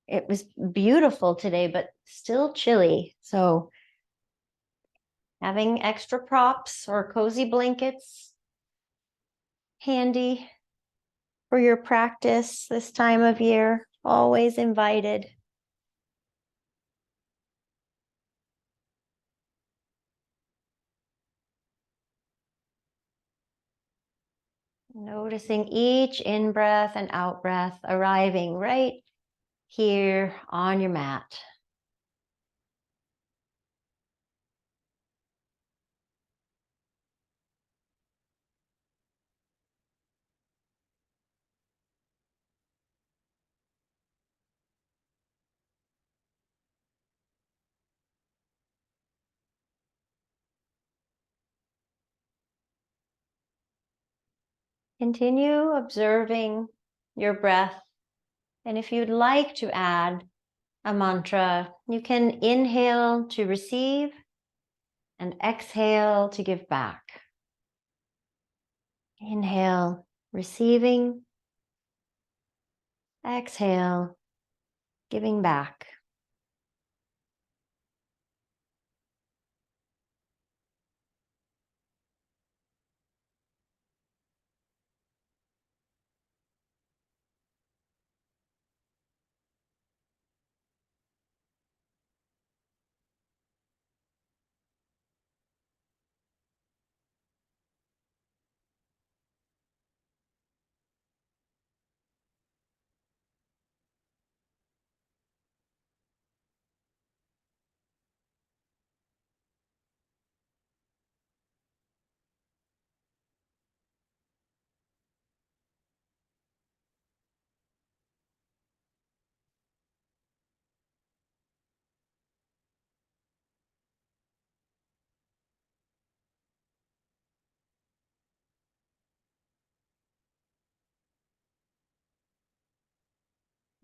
It was beautiful today, but still chilly. So having extra props or cozy blankets handy for your practice this time of year, always invited. Noticing each in-breath and out-breath arriving right here on your mat. Continue observing your breath. And if you'd like to add a mantra, you can inhale to receive and exhale to give back. Inhale, receiving. Exhale, giving back.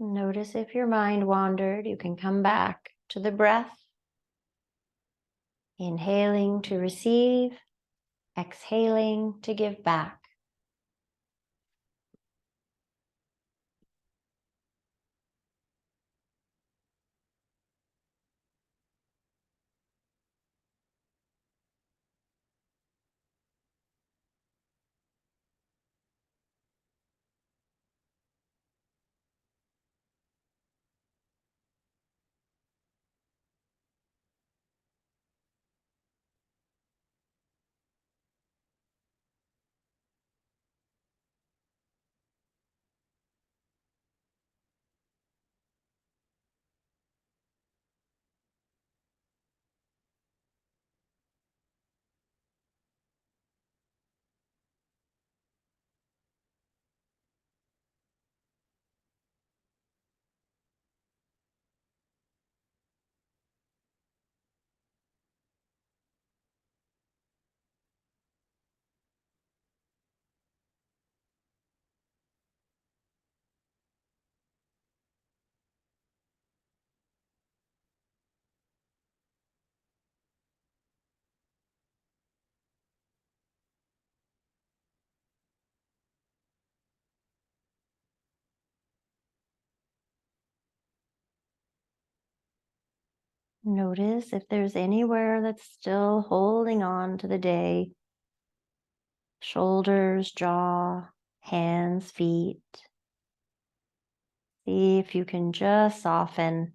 Notice if your mind wandered, you can come back to the breath. Inhaling to receive, exhaling to give back. Notice if there's anywhere that's still holding on to the day. Shoulders, jaw, hands, feet. See if you can just soften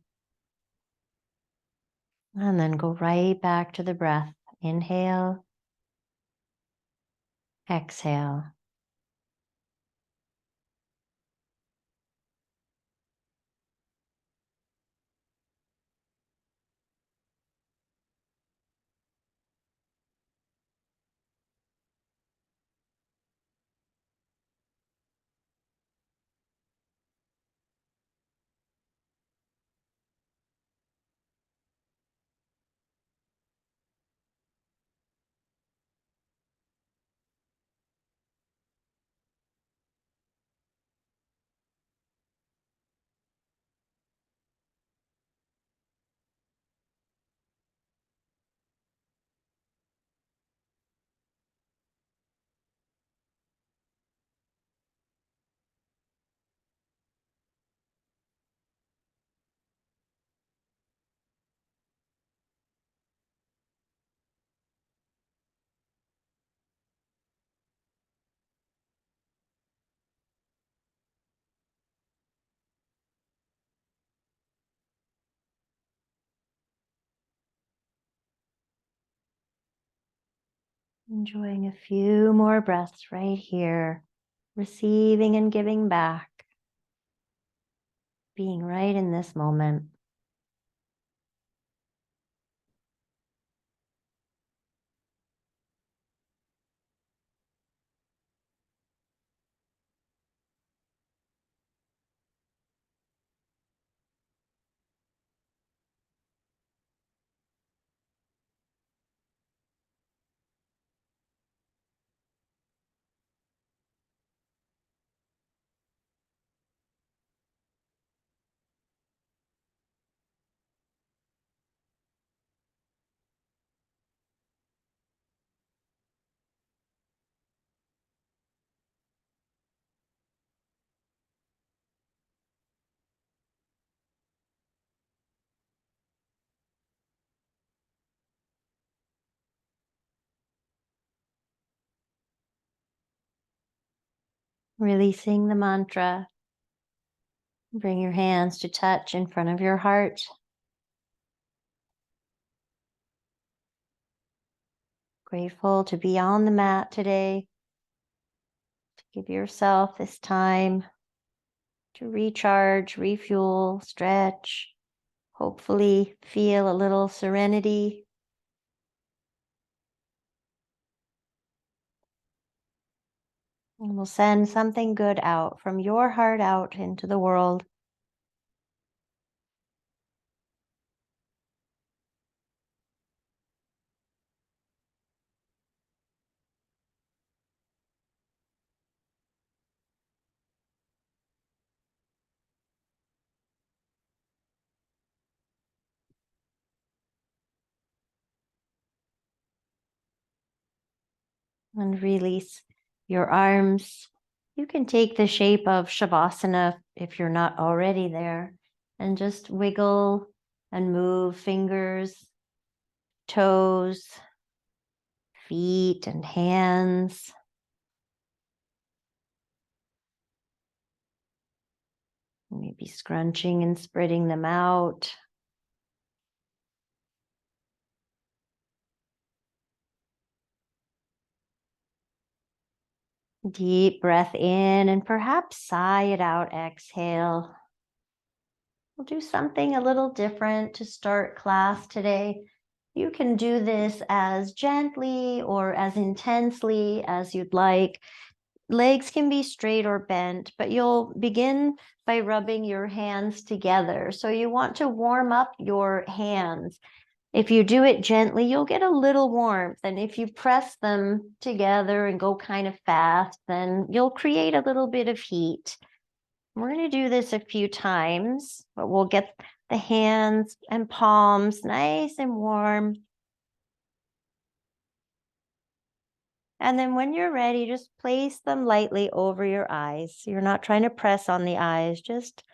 and then go right back to the breath. Inhale, exhale. Enjoying a few more breaths right here, receiving and giving back, being right in this moment. Releasing the mantra. Bring your hands to touch in front of your heart. Grateful to be on the mat today. To give yourself this time to recharge, refuel, stretch, hopefully feel a little serenity. And we'll send something good out from your heart out into the world. And release your arms. You can take the shape of Shavasana if you're not already there, and just wiggle and move fingers, toes, feet, and hands. Maybe scrunching and spreading them out. Deep breath in and perhaps sigh it out. Exhale. We'll do something a little different to start class today. You can do this as gently or as intensely as you'd like. Legs can be straight or bent, but you'll begin by rubbing your hands together. So you want to warm up your hands. If you do it gently, you'll get a little warmth. And if you press them together and go kind of fast, then you'll create a little bit of heat. We're going to do this a few times, but we'll get the hands and palms nice and warm. And then when you're ready, just place them lightly over your eyes. You're not trying to press on the eyes, just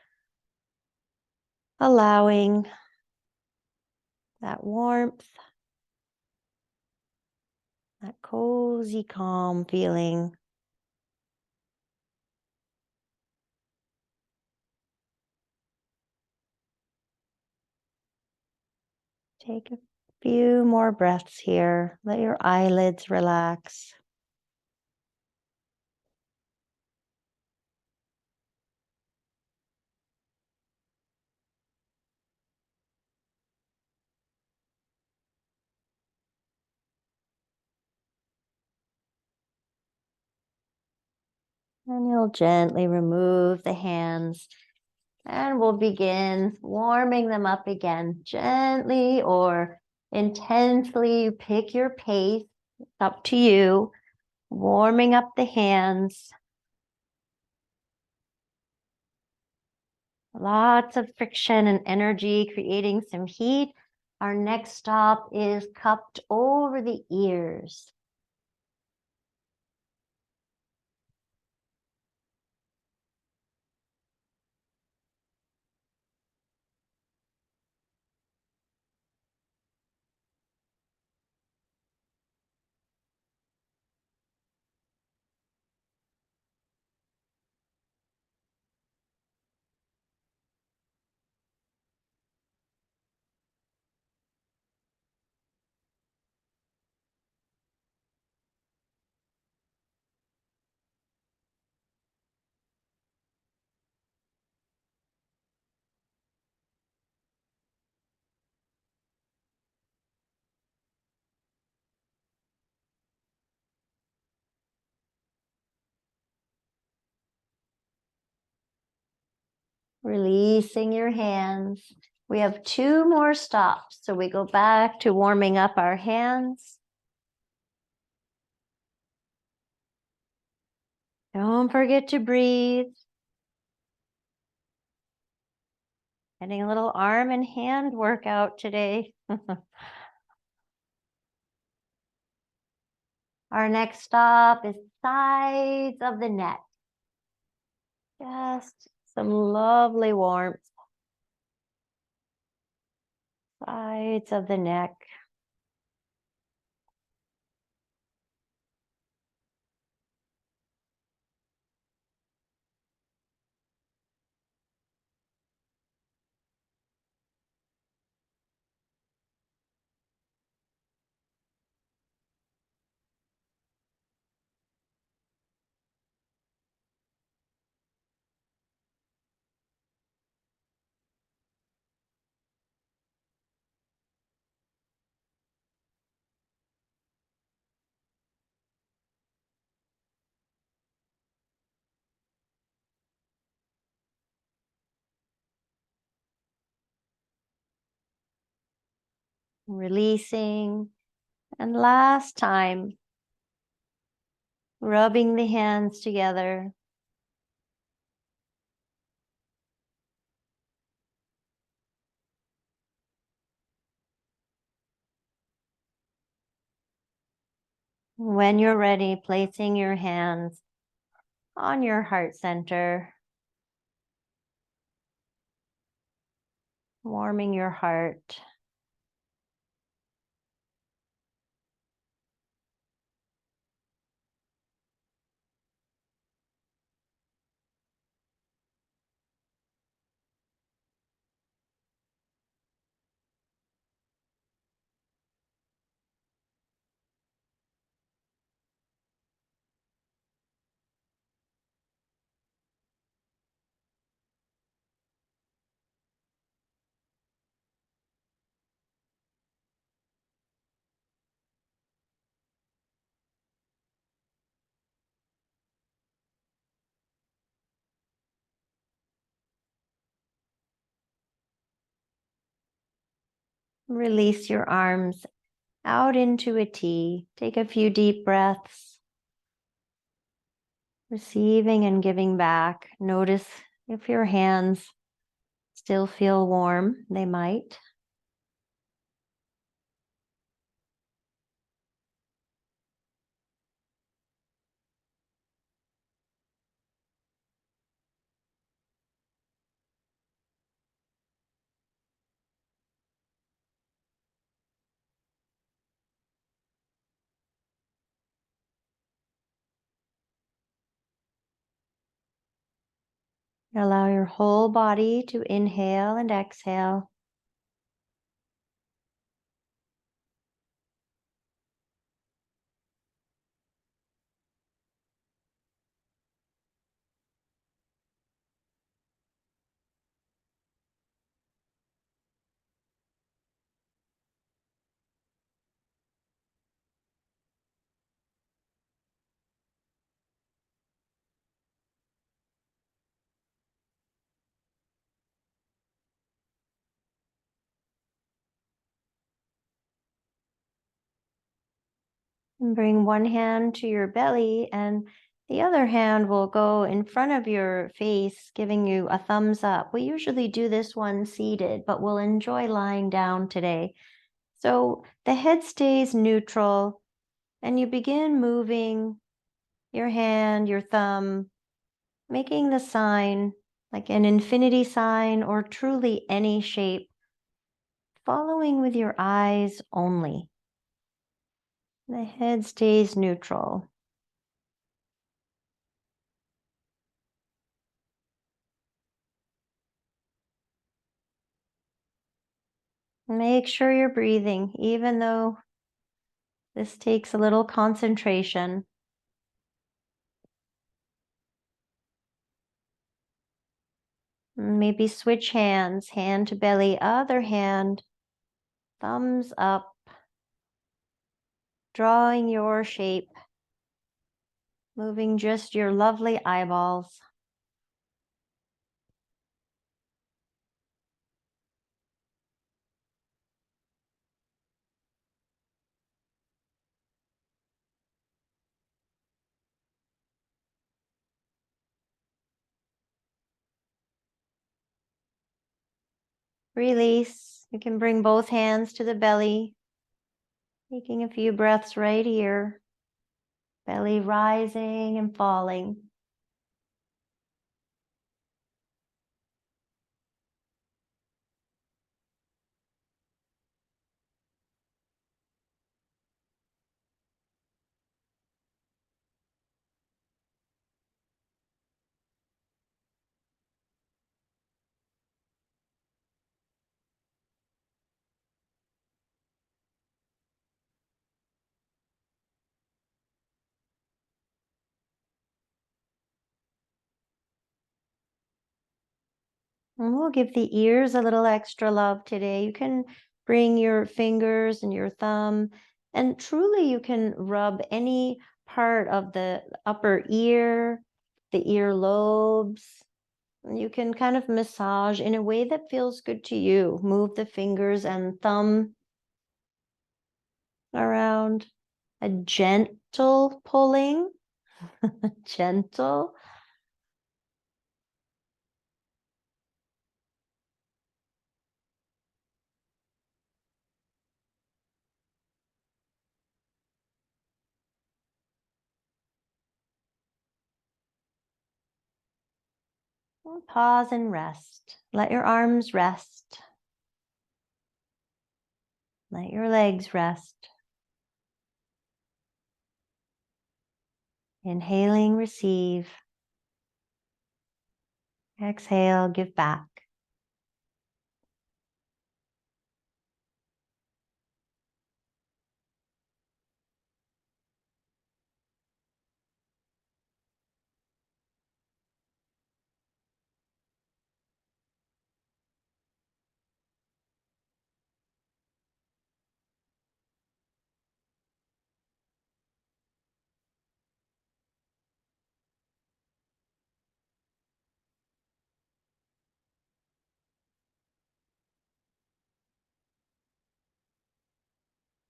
allowing that warmth, that cozy, calm feeling. Take a few more breaths here. Let your eyelids relax. And you'll gently remove the hands. And we'll begin warming them up again, gently or intensely. You pick your pace, it's up to you. Warming up the hands. Lots of friction and energy, creating some heat. Our next stop is cupped over the ears. Releasing your hands. We have 2 more stops. So we go back to warming up our hands. Don't forget to breathe. Getting a little arm and hand workout today. Our next stop is sides of the neck. Just some lovely warmth. Sides of the neck. Releasing. And last time, rubbing the hands together. When you're ready, placing your hands on your heart center, warming your heart. Release your arms out into a T. Take a few deep breaths. Receiving and giving back. Notice if your hands still feel warm. They might. Allow your whole body to inhale and exhale. And bring one hand to your belly and the other hand will go in front of your face, giving you a thumbs up. We usually do this one seated, but we'll enjoy lying down today. So the head stays neutral and you begin moving your hand, your thumb, making the sign like an infinity sign or truly any shape, following with your eyes only. The head stays neutral. Make sure you're breathing, even though this takes a little concentration. Maybe switch hands, hand to belly, other hand, thumbs up, drawing your shape, moving just your lovely eyeballs. Release. You can bring both hands to the belly, taking a few breaths right here. Belly rising and falling. And we'll give the ears a little extra love today. You can bring your fingers and your thumb, and truly you can rub any part of the upper ear, the ear lobes. You can kind of massage in a way that feels good to you. Move the fingers and thumb around. A gentle pulling, gentle. Pause and rest. Let your arms rest. Let your legs rest. Inhaling, receive. Exhale, give back.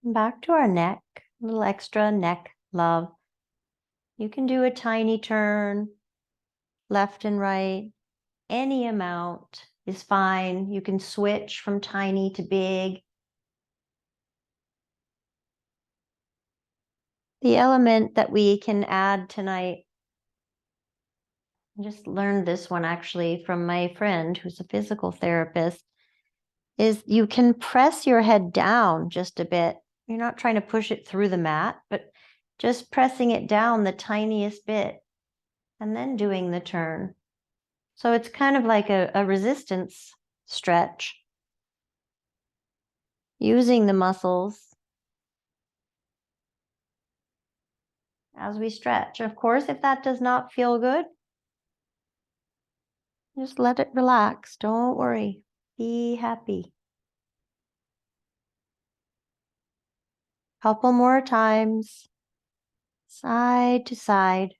Back to our neck, a little extra neck love. You can do a tiny turn, left and right. Any amount is fine. You can switch from tiny to big. The element that we can add tonight, I just learned this one actually from my friend who's a physical therapist, is you can press your head down just a bit. You're not trying to push it through the mat, but just pressing it down the tiniest bit and then doing the turn. So it's kind of like a resistance stretch, using the muscles as we stretch. Of course, if that does not feel good, just let it relax. Don't worry. Be happy. Couple more times, side to side.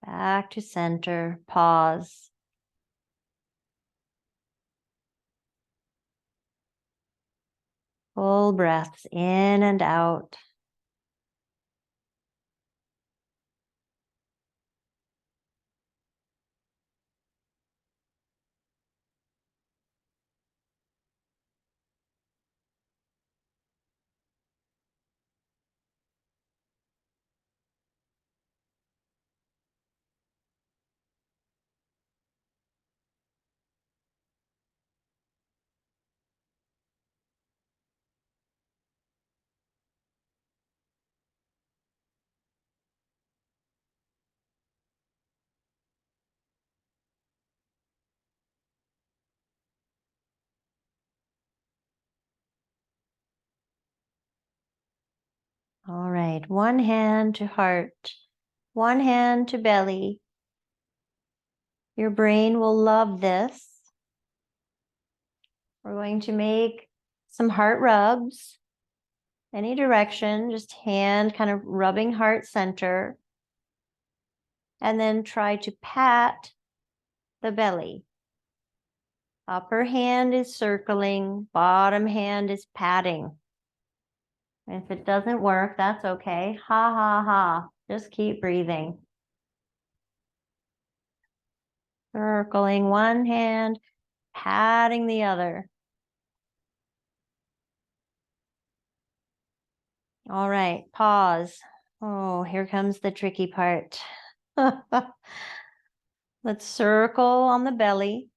Back to center. Pause. Full breaths in and out. All right, one hand to heart, one hand to belly. Your brain will love this. We're going to make some heart rubs, any direction, just hand kind of rubbing heart center. And then try to pat the belly. Upper hand is circling, bottom hand is patting. If it doesn't work, that's okay. Ha ha ha. Just keep breathing. Circling one hand, patting the other. All right, pause. Oh, here comes the tricky part. Let's circle on the belly.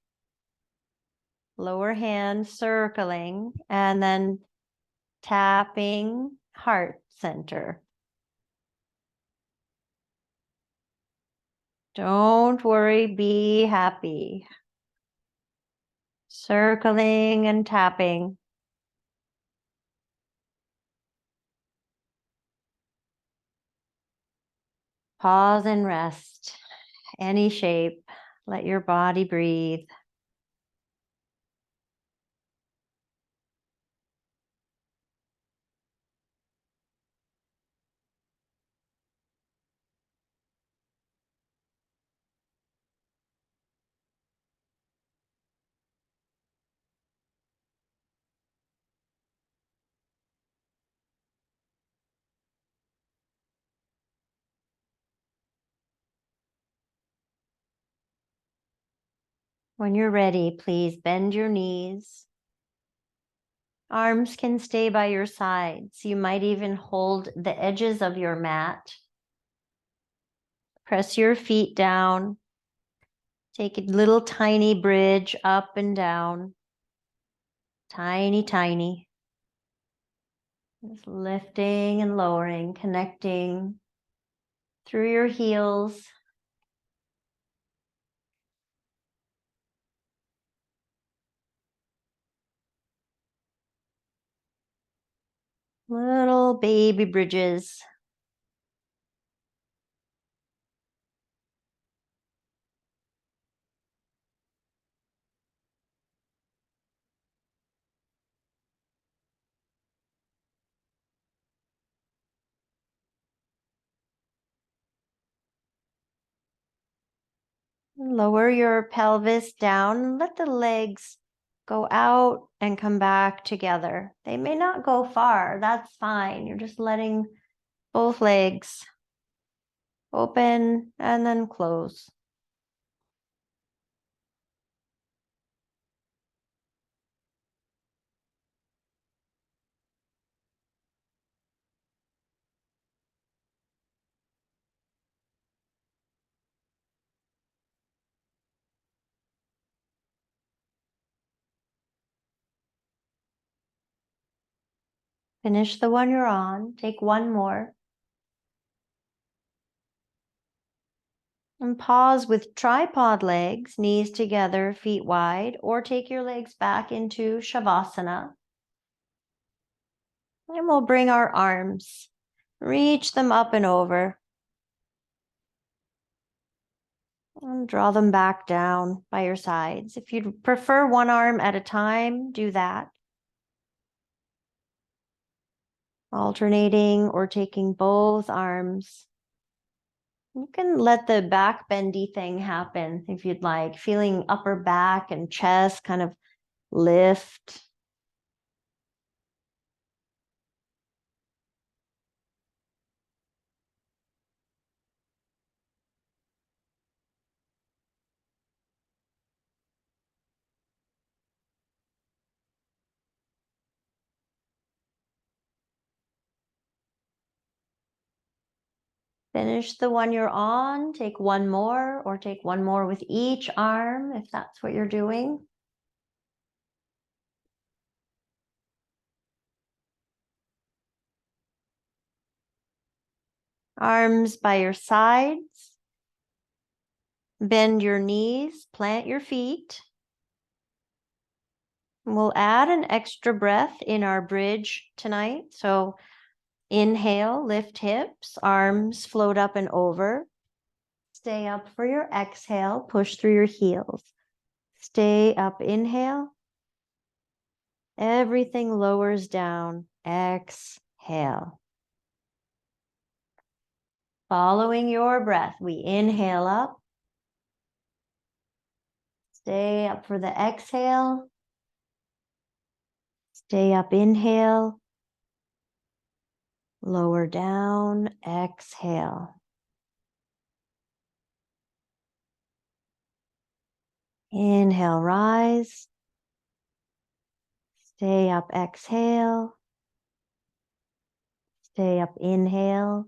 Lower hand circling, and then tapping heart center. Don't worry, be happy. Circling and tapping. Pause and rest. Any shape. Let your body breathe. When you're ready, please bend your knees. Arms can stay by your sides. You might even hold the edges of your mat. Press your feet down. Take a little tiny bridge up and down. Tiny, tiny. Just lifting and lowering, connecting through your heels. Little baby bridges. Lower your pelvis down. Let the legs go out and come back together. They may not go far. That's fine. You're just letting both legs open and then close. Finish the one you're on. Take one more. And pause with tripod legs, knees together, feet wide, or take your legs back into Shavasana. And we'll bring our arms, reach them up and over, and draw them back down by your sides. If you'd prefer one arm at a time, do that. Alternating or taking both arms. You can let the back bendy thing happen if you'd like, feeling upper back and chest kind of lift. Finish the one you're on, take one more, or take one more with each arm if that's what you're doing. Arms by your sides. Bend your knees, plant your feet. We'll add an extra breath in our bridge tonight. So inhale, lift hips, arms float up and over. Stay up for your exhale, push through your heels. Stay up, inhale. Everything lowers down, exhale. Following your breath, we inhale up. Stay up for the exhale. Stay up, inhale. Lower down, exhale. Inhale, rise. Stay up, exhale. Stay up, inhale.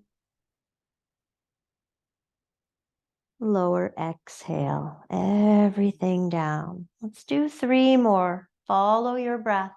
Lower, exhale. Everything down. Let's do 3 more. Follow your breath.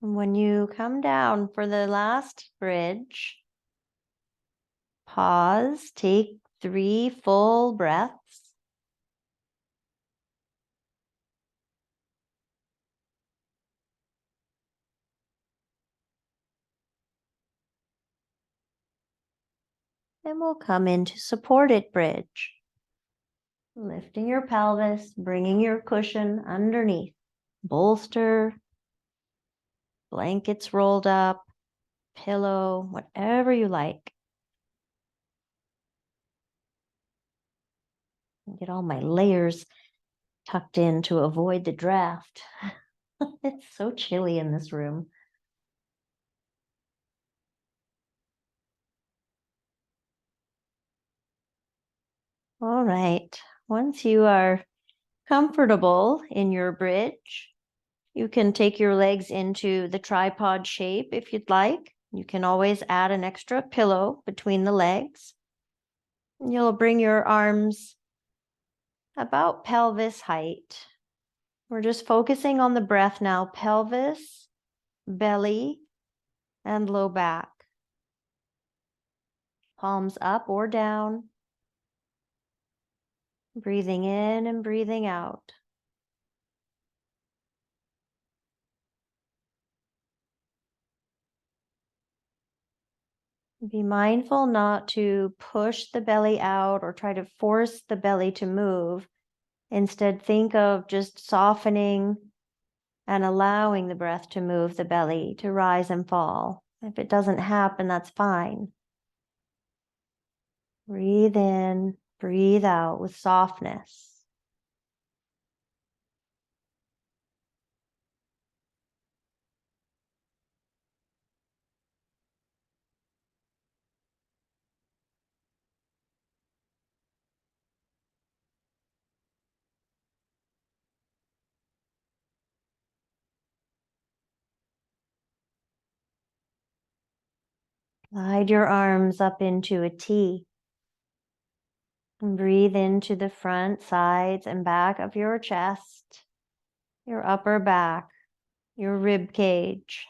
When you come down for the last bridge, pause, take 3 full breaths. And we'll come into supported bridge. Lifting your pelvis, bringing your cushion underneath. Bolster, blankets rolled up, pillow, whatever you like. Get all my layers tucked in to avoid the draft. It's so chilly in this room. All right. Once you are comfortable in your bridge, you can take your legs into the tripod shape if you'd like. You can always add an extra pillow between the legs. You'll bring your arms about pelvis height. We're just focusing on the breath now. Pelvis, belly, and low back. Palms up or down. Breathing in and breathing out. Be mindful not to push the belly out or try to force the belly to move. Instead, think of just softening and allowing the breath to move the belly to rise and fall. If it doesn't happen, that's fine. Breathe in, breathe out with softness. Glide your arms up into a T. And breathe into the front, sides, and back of your chest, your upper back, your rib cage.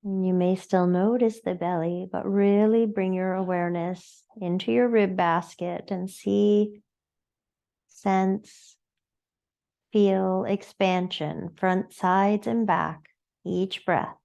You may still notice the belly, but really bring your awareness into your rib basket and see, sense, feel expansion, front, sides, and back, each breath.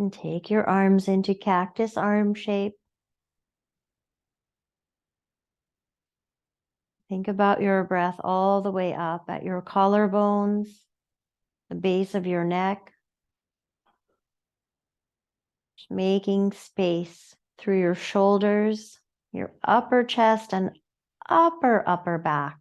And take your arms into cactus arm shape. Think about your breath all the way up at your collarbones, the base of your neck, just making space through your shoulders, your upper chest, and upper back.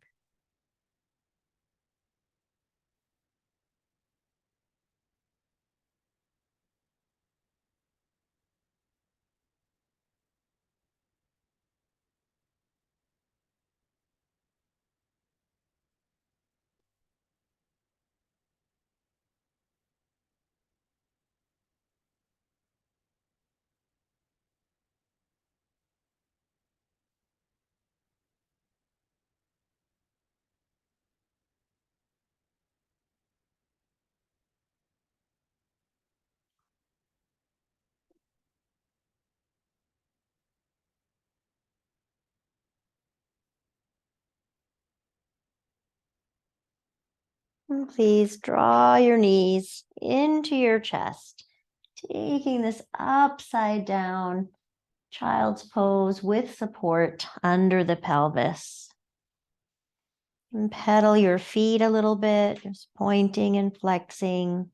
And please draw your knees into your chest, taking this upside down child's pose with support under the pelvis. And pedal your feet a little bit, just pointing and flexing.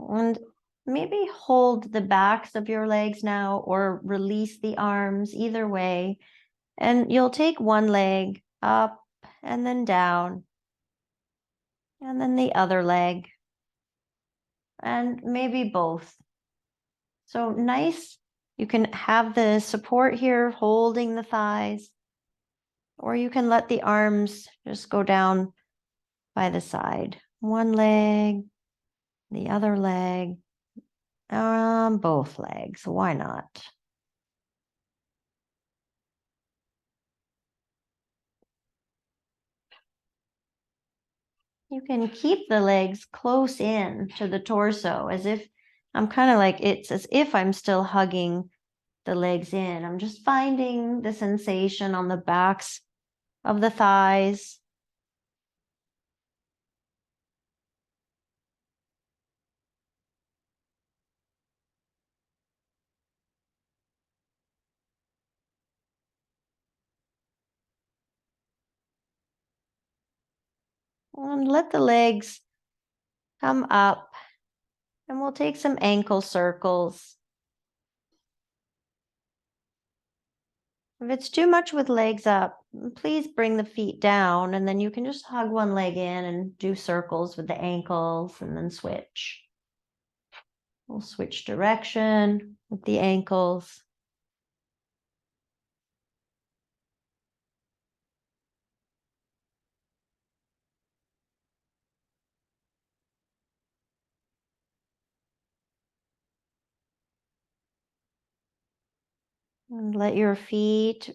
And maybe hold the backs of your legs now or release the arms, either way. And you'll take one leg up and then down, and then the other leg, and maybe both. So nice. You can have the support here holding the thighs, or you can let the arms just go down by the side. One leg, the other leg, both legs. Why not? You can keep the legs close in to the torso as if I'm kind of like, it's as if I'm still hugging the legs in. I'm just finding the sensation on the backs of the thighs. And let the legs come up, and we'll take some ankle circles. If it's too much with legs up, please bring the feet down, and then you can just hug one leg in and do circles with the ankles and then switch. We'll switch direction with the ankles. And let your feet,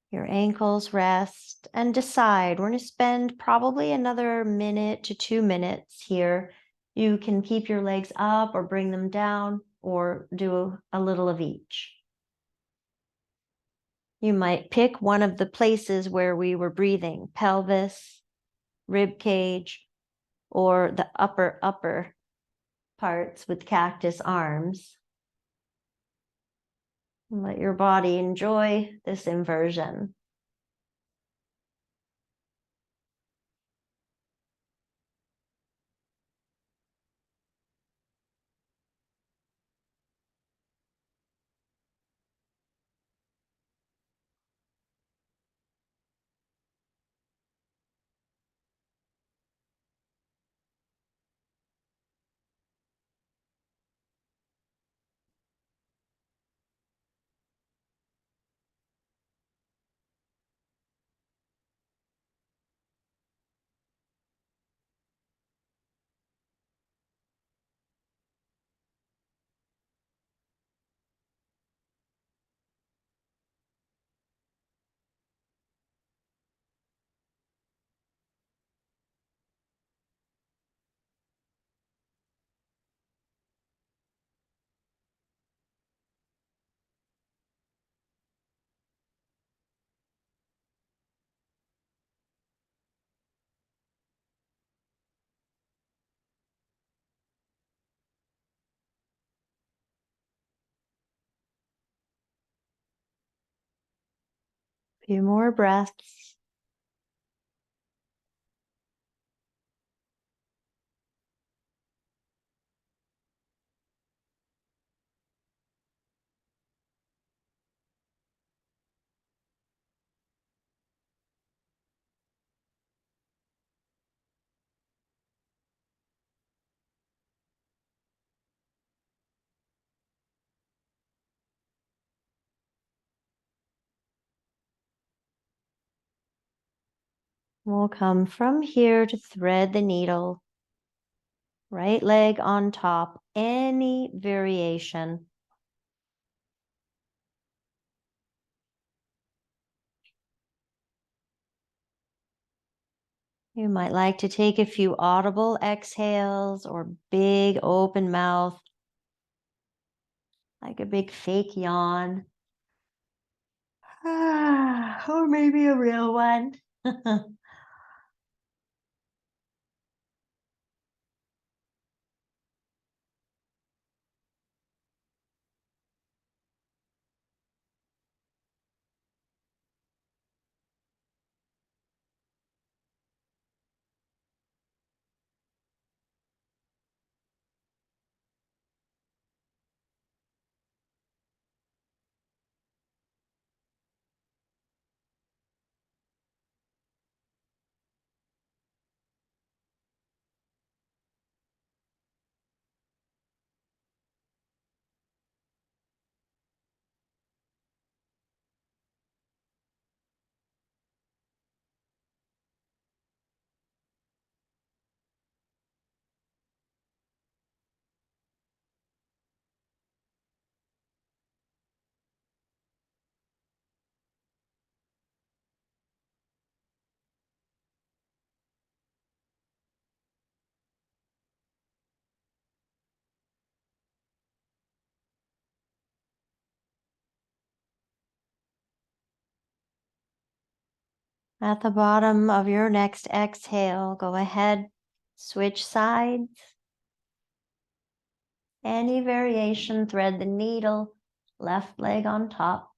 your ankles rest, and decide. We're going to spend probably another minute to 2 minutes here. You can keep your legs up or bring them down or do a little of each. You might pick one of the places where we were breathing, pelvis, rib cage, or the upper parts with cactus arms. And let your body enjoy this inversion. Few more breaths. We'll come from here to thread the needle. Right leg on top, any variation. You might like to take a few audible exhales or big open mouth, like a big fake yawn. Or maybe a real one. At the bottom of your next exhale, go ahead, switch sides. Any variation, thread the needle, left leg on top.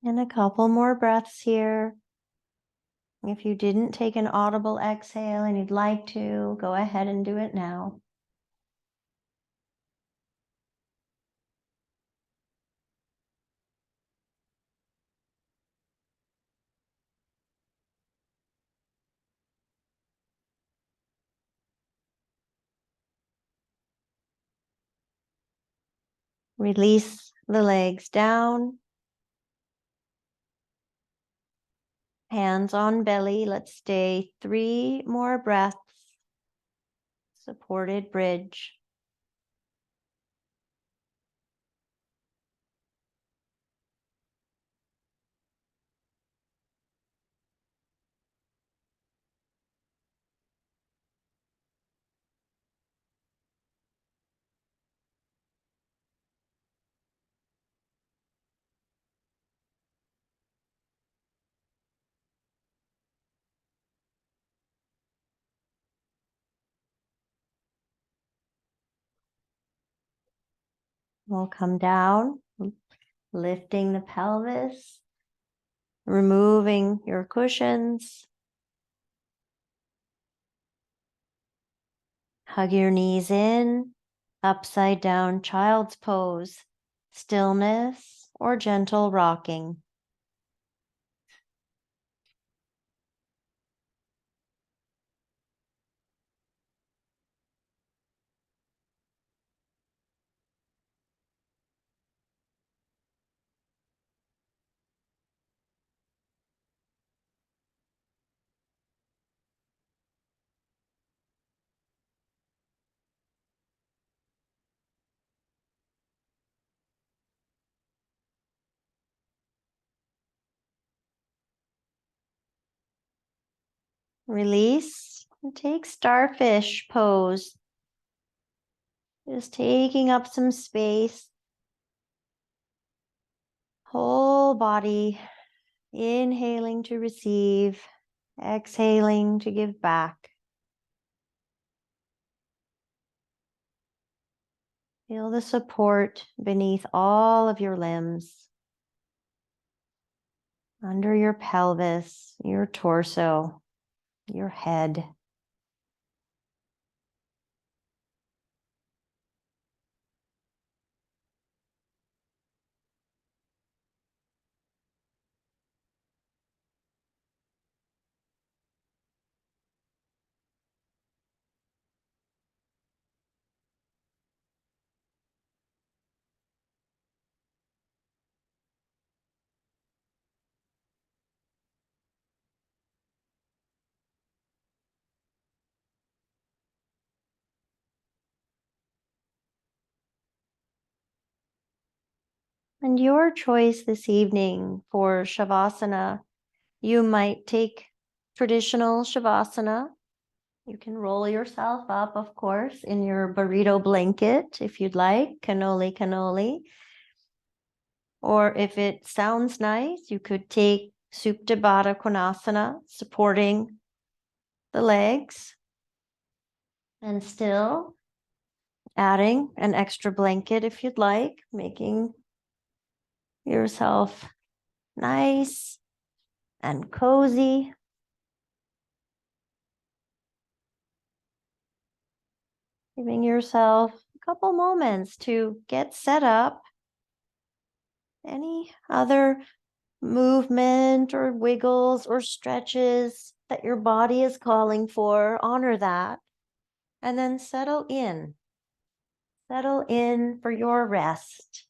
And a couple more breaths here. If you didn't take an audible exhale and you'd like to, go ahead and do it now. Release the legs down. Hands on belly. Let's stay 3 more breaths. Supported bridge. We'll come down, lifting the pelvis, removing your cushions. Hug your knees in, upside down child's pose, stillness or gentle rocking. Release and take starfish pose. Just taking up some space. Whole body inhaling to receive, exhaling to give back. Feel the support beneath all of your limbs, under your pelvis, your torso, your head. And your choice this evening for Shavasana, you might take traditional Shavasana. You can roll yourself up, of course, in your burrito blanket if you'd like, cannoli, cannoli. Or if it sounds nice, you could take Supta Baddha Konasana, supporting the legs, and still adding an extra blanket if you'd like, making yourself nice and cozy. Giving yourself a couple moments to get set up. Any other movement or wiggles or stretches that your body is calling for, honor that. And then settle in. Settle in for your rest.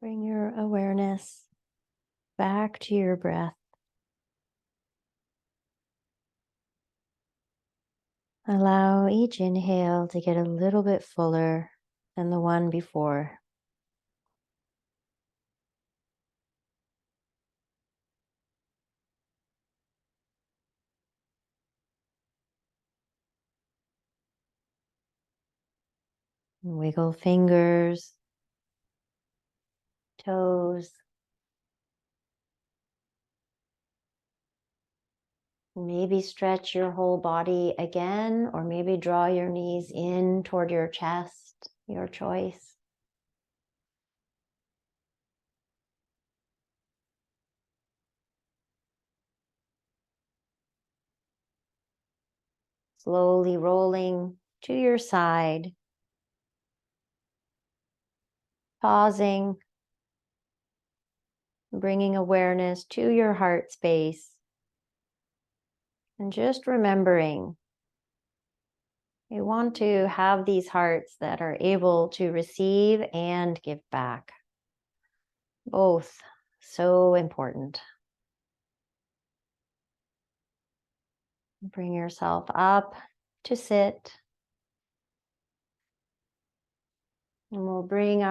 Bring your awareness back to your breath. Allow each inhale to get a little bit fuller than the one before. Wiggle fingers, toes. Maybe stretch your whole body again, or maybe draw your knees in toward your chest, your choice. Slowly rolling to your side, pausing, bringing awareness to your heart space, and just remembering we want to have these hearts that are able to receive and give back. Both so important. Bring yourself up to sit. And we'll bring